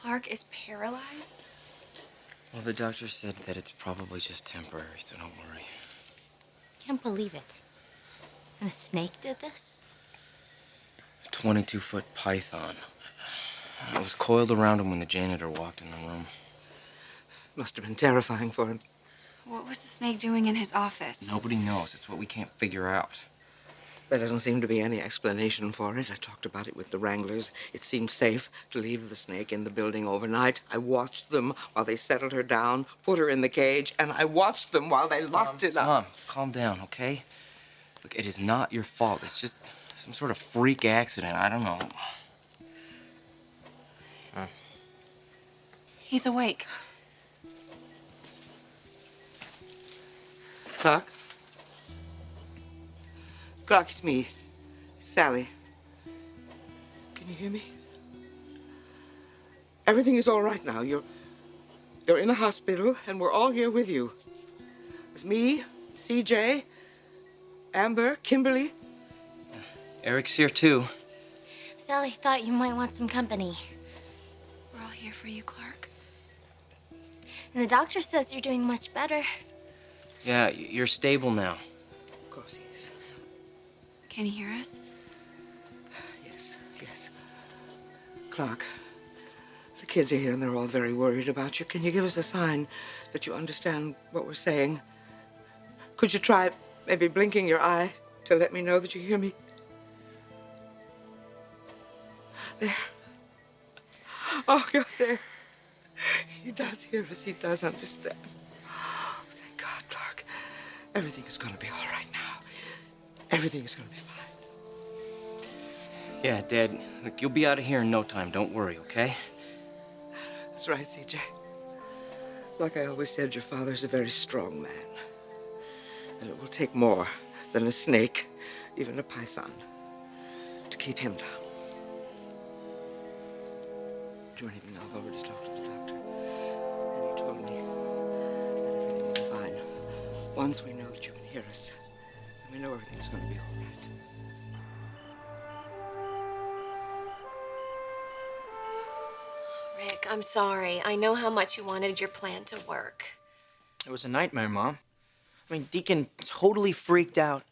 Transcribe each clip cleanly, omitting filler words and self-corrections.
Clarke is paralyzed? Well, the doctor said that it's probably just temporary, so don't worry. Can't believe it. And a snake did this? A 22-foot python. It was coiled around him when the janitor walked in the room. Must have been terrifying for him. What was the snake doing in his office? Nobody knows. It's what we can't figure out. There doesn't seem to be any explanation for it. I talked about it with the Wranglers. It seemed safe to leave the snake in the building overnight. I watched them while they settled her down, put her in the cage, and I watched them while they locked it up. Mom, calm down, okay? Look, it is not your fault. It's just some sort of freak accident. I don't know. He's awake. Clarke? Clarke, it's me. Sally. Can you hear me? Everything is all right now. You're in the hospital, and we're all here with you. It's me, CJ, Amber, Kimberly. Eric's here, too. Sally thought you might want some company. We're all here for you, Clarke. And the doctor says you're doing much better. Yeah, you're stable now. Of course he is. Can he hear us? Yes. Clarke, the kids are here and they're all very worried about you. Can you give us a sign that you understand what we're saying? Could you try maybe blinking your eye to let me know that you hear me? There. Oh, God, there. He does hear us. He does understand. Oh, thank God, Clarke. Everything is going to be all right now. Everything is going to be fine. Yeah, Dad, look, you'll be out of here in no time. Don't worry, okay? That's right, CJ. Like I always said, your father's a very strong man. And it will take more than a snake, even a python, to keep him down. Do anything now. I've already talked to the doctor. And he told me that everything will be fine. Once we know that you can hear us, and we know everything's going to be all right. Rick, I'm sorry. I know how much you wanted your plan to work. It was a nightmare, Mom. I mean, Deacon totally freaked out.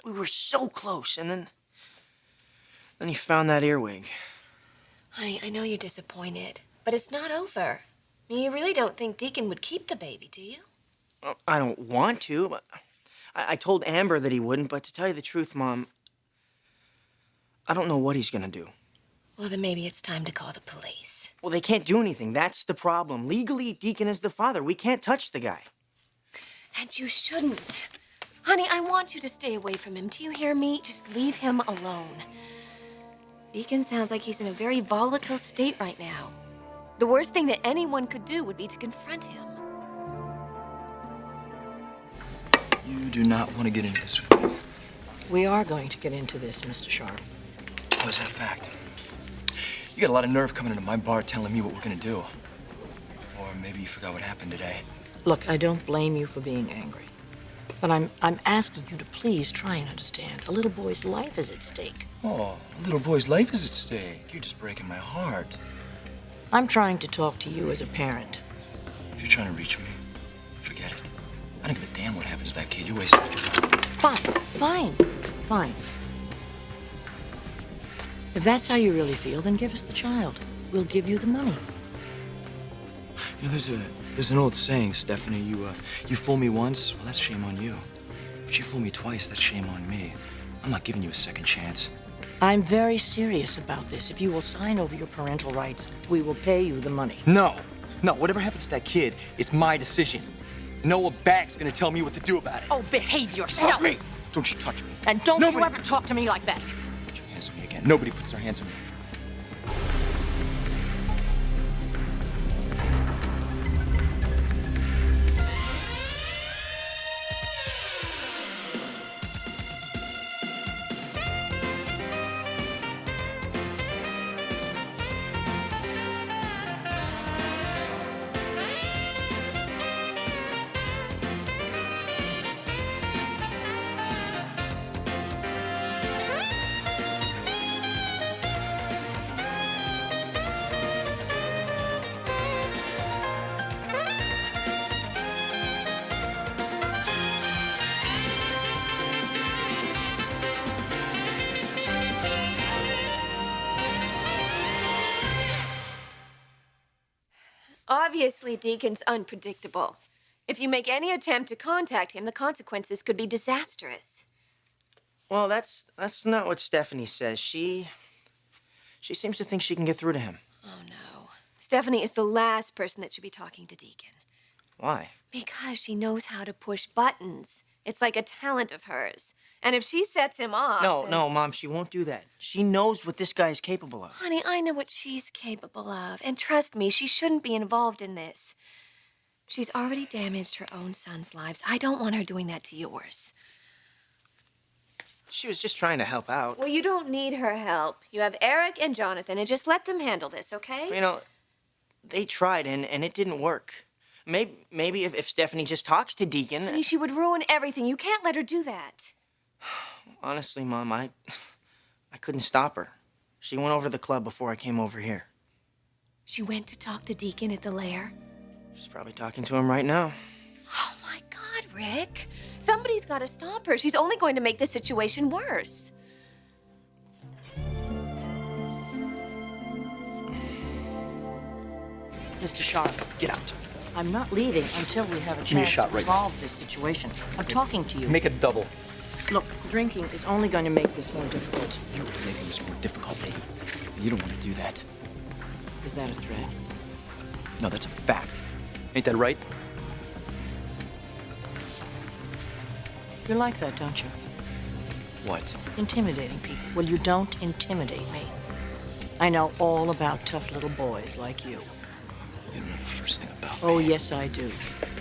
We were so close, and then he found that earwig. Honey, I know you're disappointed, but it's not over. I mean, you really don't think Deacon would keep the baby, do you? Well, I don't want to, but I told Amber that he wouldn't, but to tell you the truth, Mom, I don't know what he's gonna do. Well, then maybe it's time to call the police. Well, they can't do anything. That's the problem. Legally, Deacon is the father. We can't touch the guy. And you shouldn't. Honey, I want you to stay away from him. Do you hear me? Just leave him alone. Deacon sounds like he's in a very volatile state right now. The worst thing that anyone could do would be to confront him. You do not want to get into this with me. We are going to get into this, Mr. Sharp. How is that a fact? You got a lot of nerve coming into my bar telling me what we're gonna do. Or maybe you forgot what happened today. Look, I don't blame you for being angry. But I'm asking you to please try and understand. A little boy's life is at stake. Oh, a little boy's life is at stake. You're just breaking my heart. I'm trying to talk to you as a parent. If you're trying to reach me, forget it. I don't give a damn what happens to that kid. You're wasting your time. Fine. If that's how you really feel, then give us the child. We'll give you the money. You know, there's an old saying, Stephanie. You fool me once, well, that's shame on you. If you fool me twice, that's shame on me. I'm not giving you a second chance. I'm very serious about this. If you will sign over your parental rights, we will pay you the money. No, whatever happens to that kid, it's my decision. Noah Bag's gonna tell me what to do about it. Oh, behave yourself. Hey, don't you touch me. And don't you ever talk to me like that. Put your hands on me again. Nobody puts their hands on me. Obviously, Deacon's unpredictable. If you make any attempt to contact him, the consequences could be disastrous. Well, that's not what Stephanie says. She seems to think she can get through to him. Oh, no. Stephanie is the last person that should be talking to Deacon. Why? Because she knows how to push buttons. It's like a talent of hers. And if she sets him off... No, Mom, she won't do that. She knows what this guy is capable of. Honey, I know what she's capable of. And trust me, she shouldn't be involved in this. She's already damaged her own son's lives. I don't want her doing that to yours. She was just trying to help out. Well, you don't need her help. You have Eric and Jonathan, and just let them handle this, okay? You know, they tried, and it didn't work. Maybe if Stephanie just talks to Deacon... Honey, she would ruin everything. You can't let her do that. Honestly, Mom, I couldn't stop her. She went over to the club before I came over here. She went to talk to Deacon at the lair? She's probably talking to him right now. Oh, my God, Rick. Somebody's got to stop her. She's only going to make the situation worse. Mr. Sharp, Get out. I'm not leaving until we have a Give me a chance shot to right now. resolve this situation. I'm talking to you. Make it double. Look, drinking is only going to make this more difficult. You're making this more difficult, lady. You don't want to do that. Is that a threat? No, that's a fact. Ain't that right? You're like that, don't you? What? Intimidating people. Well, you don't intimidate me. I know all about tough little boys like you. You don't know the first thing about Oh, me. yes, I do.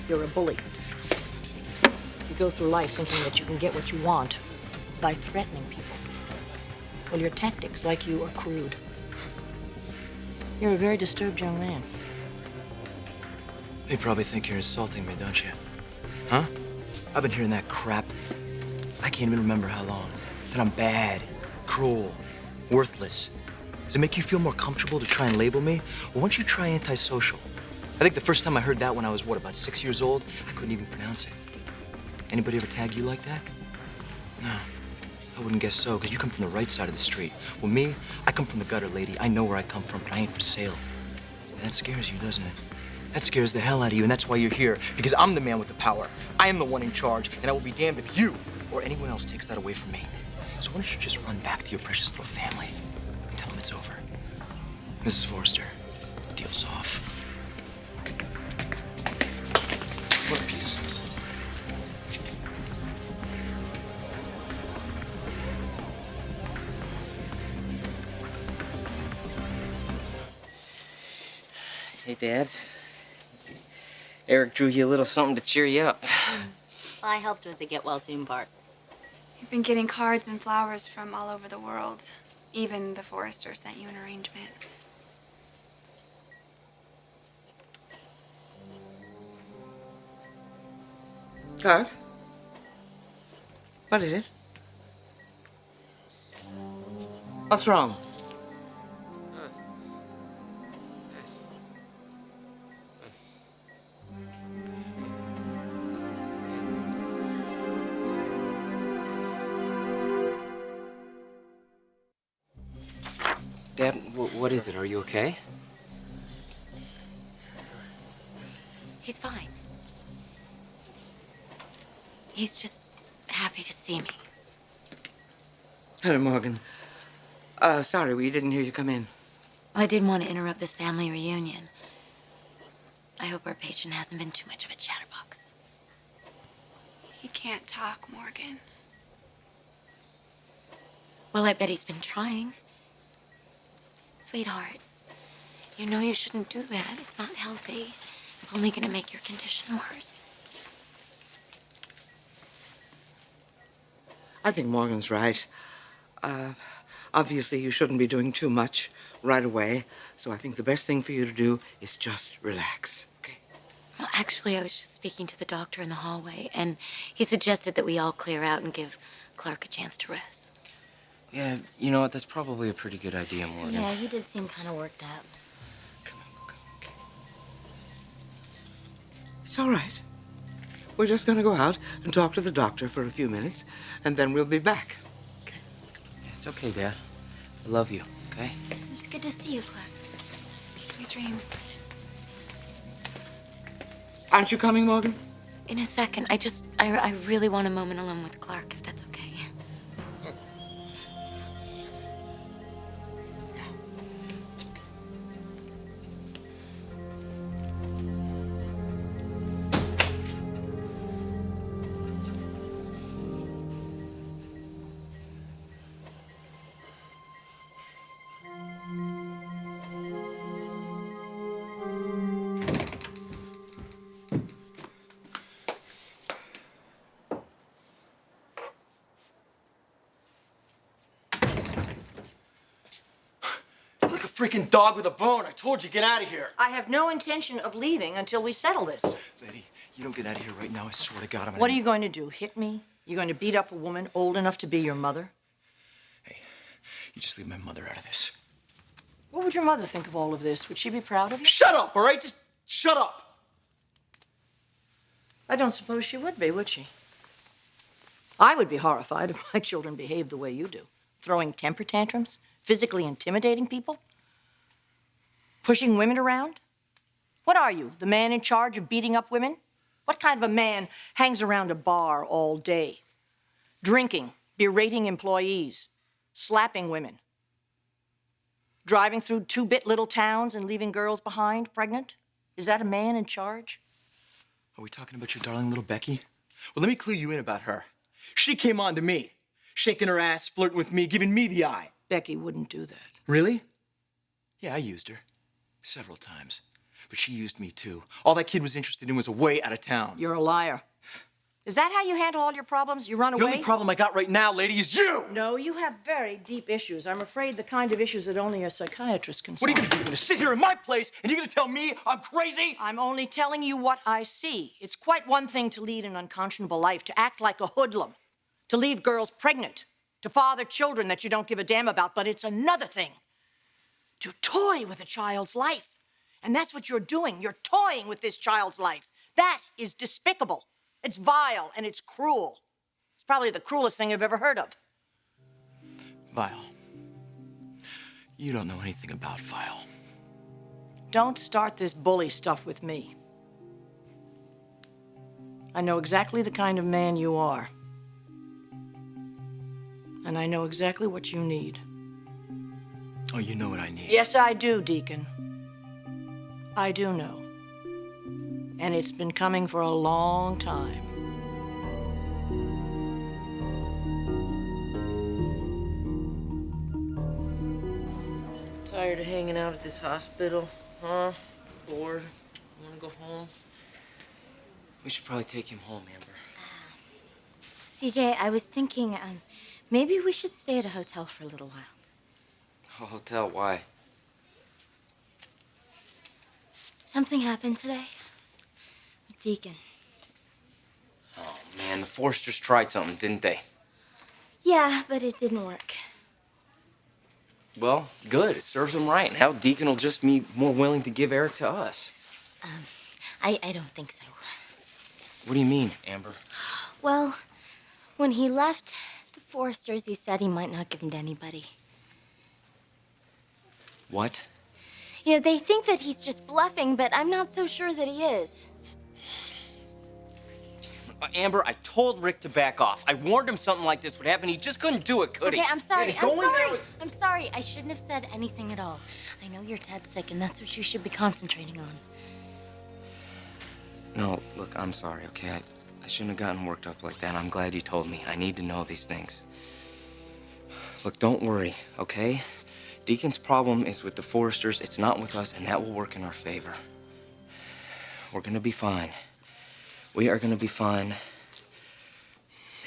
You're a bully. You go through life thinking that you can get what you want by threatening people. Well, your tactics, like you, are crude. You're a very disturbed young man. You probably think you're insulting me, don't you? Huh? I've been hearing that crap. I can't even remember how long. That I'm bad, cruel, worthless. Does it make you feel more comfortable to try and label me? Or won't you try antisocial? I think the first time I heard that when I was, about 6 years old, I couldn't even pronounce it. Anybody ever tag you like that? No, I wouldn't guess so, because you come from the right side of the street. Well, me, I come from the gutter, lady. I know where I come from, but I ain't for sale. And that scares you, doesn't it? That scares the hell out of you, and that's why you're here, because I'm the man with the power. I am the one in charge, and I will be damned if you or anyone else takes that away from me. So why don't you just run back to your precious little family and tell them it's over? Mrs. Forrester, deal's off. What a piece. Hey, Dad. Eric drew you a little something to cheer you up. I helped with the get well soon part. You've been getting cards and flowers from all over the world. Even the Forrester sent you an arrangement. Clarke? What is it? What's wrong? Dad, what is it? Are you okay? He's fine. He's just happy to see me. Hello, Morgan. Sorry, we didn't hear you come in. Well, I didn't want to interrupt this family reunion. I hope our patron hasn't been too much of a chatterbox. He can't talk, Morgan. Well, I bet he's been trying. Sweetheart, you know you shouldn't do that. It's not healthy. It's only going to make your condition worse. I think Morgan's right. Obviously, you shouldn't be doing too much right away, so I think the best thing for you to do is just relax, okay? Well, actually, I was just speaking to the doctor in the hallway, and he suggested that we all clear out and give Clarke a chance to rest. Yeah, you know what? That's probably a pretty good idea, Morgan. Yeah, he did seem kind of worked up. Come on, Morgan, okay? It's all right. We're just gonna go out and talk to the doctor for a few minutes, and then we'll be back. Okay? Yeah, it's okay, Dad. I love you, okay? It's good to see you, Clarke. Sweet dreams. Aren't you coming, Morgan? In a second. I really want a moment alone with Clarke, if that's okay. Like a freaking dog with a bone. I told you, get out of here. I have no intention of leaving until we settle this. Lady, you don't get out of here right now. I swear to God, I'm gonna... What are you going to do? Hit me? You going to beat up a woman old enough to be your mother? Hey, you just leave my mother out of this. What would your mother think of all of this? Would she be proud of you? Shut up, all right? Just shut up. I don't suppose she would be, would she? I would be horrified if my children behaved the way you do. Throwing temper tantrums, physically intimidating people, pushing women around. What are you, the man in charge of beating up women? What kind of a man hangs around a bar all day, drinking, berating employees, slapping women, driving through two-bit little towns and leaving girls behind, pregnant? Is that a man in charge? Are we talking about your darling little Becky? Well, let me clue you in about her. She came on to me, shaking her ass, flirting with me, giving me the eye. Becky wouldn't do that. Really? Yeah, I used her. Several times. But she used me, too. All that kid was interested in was away out of town. You're a liar. Is that how you handle all your problems? You run away? The only problem I got right now, lady, is you! No, you have very deep issues. I'm afraid the kind of issues that only a psychiatrist can solve. What are you gonna do? You're gonna sit here in my place and you're gonna tell me I'm crazy? I'm only telling you what I see. It's quite one thing to lead an unconscionable life, to act like a hoodlum, to leave girls pregnant, to father children that you don't give a damn about, but it's another thing to toy with a child's life. And that's what you're doing. You're toying with this child's life. That is despicable. It's vile and it's cruel. It's probably the cruelest thing I've ever heard of. Vile. You don't know anything about Vile. Don't start this bully stuff with me. I know exactly the kind of man you are. And I know exactly what you need. Oh, you know what I need? Yes, I do, Deacon. I do know. And it's been coming for a long time. Tired of hanging out at this hospital, huh? Bored? Wanna go home? We should probably take him home, Amber. CJ, I was thinking, maybe we should stay at a hotel for a little while. A hotel? Why? Something happened today. With Deacon. Oh, man, the Forresters tried something, didn't they? Yeah, but it didn't work. Well, good. It serves them right. Now Deacon will just be more willing to give Eric to us. I don't think so. What do you mean, Amber? Well, when he left the Forresters, he said he might not give him to anybody. What? You know, they think that he's just bluffing, but I'm not so sure that he is. Amber, I told Rick to back off. I warned him something like this would happen. He just couldn't do it, could he? Okay, I'm sorry. Yeah, go in there with- I'm sorry. I shouldn't have said anything at all. I know your dad's sick, and that's what you should be concentrating on. No, look, I'm sorry, okay? I shouldn't have gotten worked up like that. I'm glad you told me. I need to know these things. Look, don't worry, okay? Deacon's problem is with the Forresters. It's not with us, and that will work in our favor. We're gonna be fine. We are gonna be fine.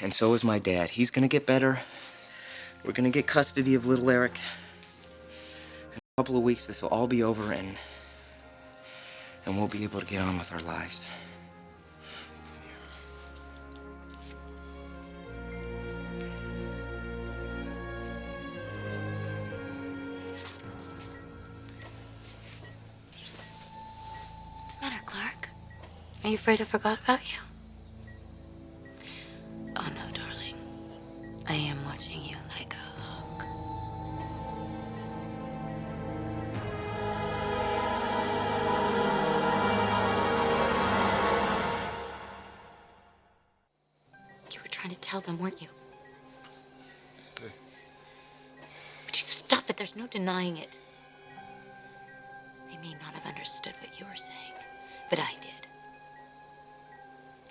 And so is my dad. He's gonna get better. We're gonna get custody of little Eric. In a couple of weeks, this will all be over, and we'll be able to get on with our lives. What's the matter, Clarke? Are you afraid I forgot about you? Oh, no, darling. I am watching you like a hawk. trying to tell them, weren't you? But you stop it. There's no denying it. They may not have understood what you were saying, but I did.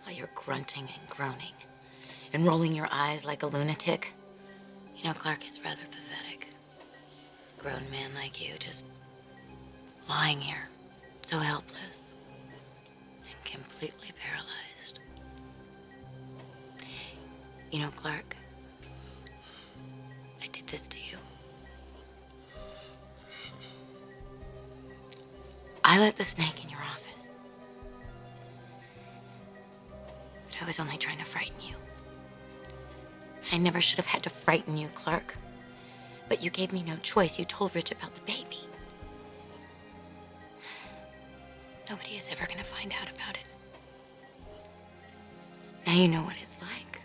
While you're grunting and groaning and rolling your eyes like a lunatic. You know, Clarke, is rather pathetic. A grown man like you just lying here, so helpless and completely paralyzed. You know, Clarke, I did this to you. I let the snake in your office. But I was only trying to frighten you. I never should have had to frighten you, Clarke. But you gave me no choice. You told Rich about the baby. Nobody is ever going to find out about it. Now you know what it's like.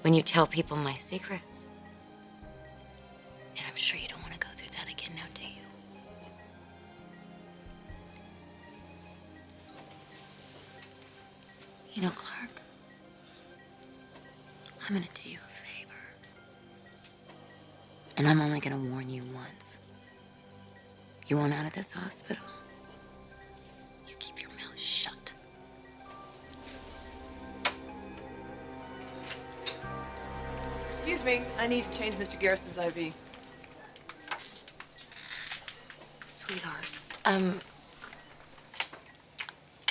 When you tell people my secrets. And I'm sure you don't want to go through that again now, do you? You know, Clarke, I'm gonna do you a favor. And I'm only gonna warn you once. You want out of this hospital? You keep your mouth shut. Excuse me, I need to change Mr. Garrison's IV. Sweetheart,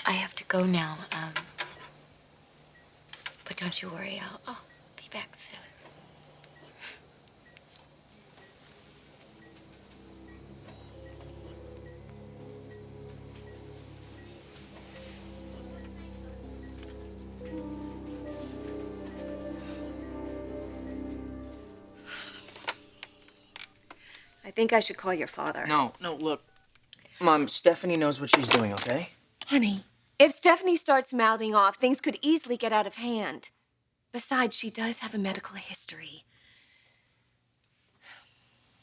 I have to go now, but don't you worry, I'll be back soon. I think I should call your father. No, look. Mom, Stephanie knows what she's doing, okay? Honey, if Stephanie starts mouthing off, things could easily get out of hand. Besides, she does have a medical history.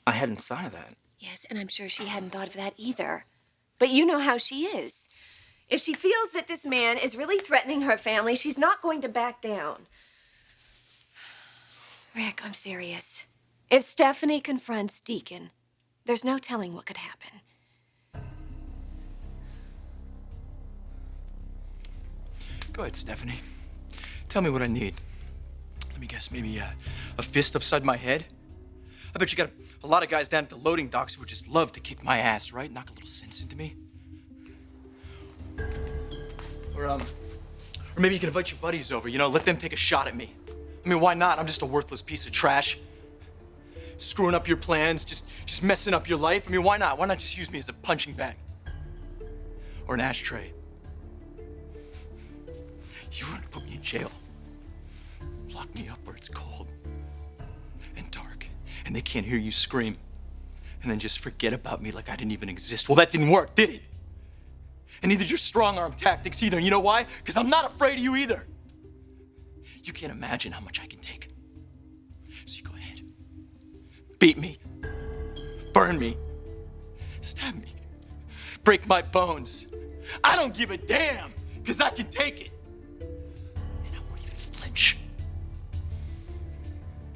I hadn't thought of that. Yes, and I'm sure she hadn't thought of that either. But you know how she is. If she feels that this man is really threatening her family, she's not going to back down. Rick, I'm serious. If Stephanie confronts Deacon, there's no telling what could happen. Go ahead, Stephanie. Tell me what I need. Let me guess, maybe a fist upside my head? I bet you got a lot of guys down at the loading docks who would just love to kick my ass, right? Knock a little sense into me. Or maybe you can invite your buddies over, let them take a shot at me. I mean, why not? I'm just a worthless piece of trash. Screwing up your plans, just messing up your life. I mean, why not? Why not just use me as a punching bag? Or an ashtray? You want to put me in jail. Lock me up where it's cold and dark, and they can't hear you scream, and then just forget about me like I didn't even exist. Well, that didn't work, did it? And neither did your strong-arm tactics either. And you know why? Because I'm not afraid of you either. You can't imagine how much I can take. So you go ahead. Beat me. Burn me. Stab me. Break my bones. I don't give a damn, because I can take it. And I won't even flinch.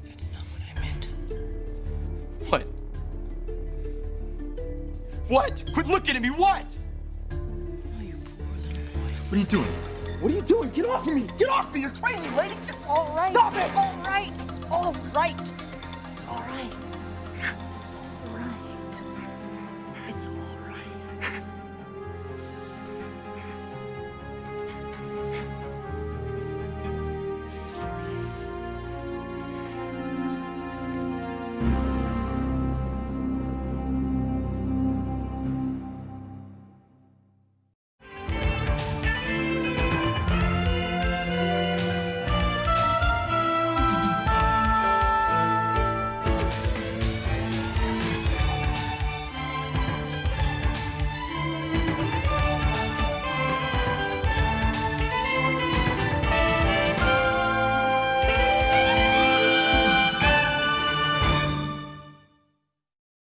That's not what I meant. What? What? Quit looking at me, what? Oh, you poor little boy. What are you doing? What are you doing? Get off of me! Get off me! You're crazy, lady! It's all right. Stop it! It's all right. It's all right.